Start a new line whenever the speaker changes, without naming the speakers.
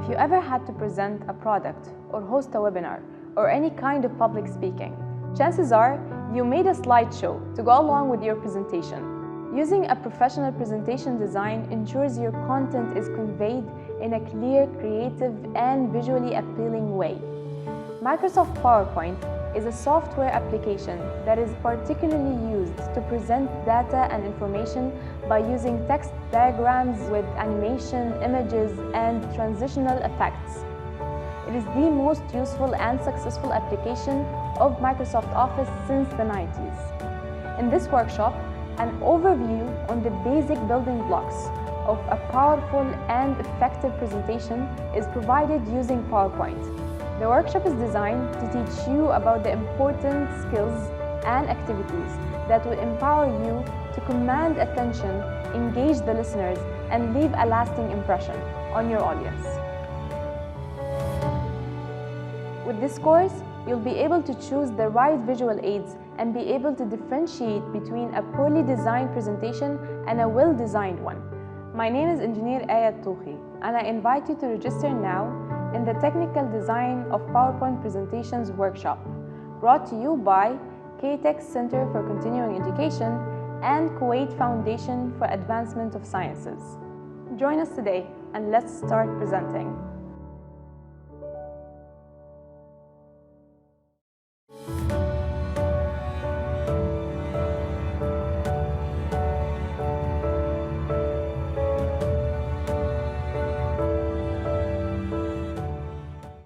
If you ever had to present a product or host a webinar or any kind of public speaking, chances are you made a slideshow to go along with your presentation. Using a professional presentation design ensures your content is conveyed in a clear, creative, and visually appealing way. Microsoft PowerPoint is a software application that is particularly used to present data and information by using text diagrams with animation, images, and transitional effects. It is the most useful and successful application of Microsoft Office since the 90s. In this workshop, an overview on the basic building blocks of a powerful and effective presentation is provided using PowerPoint. The workshop is designed to teach you about the important skills and activities that will empower you to command attention, engage the listeners, and leave a lasting impression on your audience. With this course, you'll be able to choose the right visual aids and be able to differentiate between a poorly designed presentation and a well-designed one. My name is Engineer Ayat Touhi, and I invite you to register now in the Technical Design of PowerPoint Presentations workshop, brought to you by ktech Center for Continuing Education and Kuwait Foundation for Advancement of Sciences. Join us today and let's start presenting.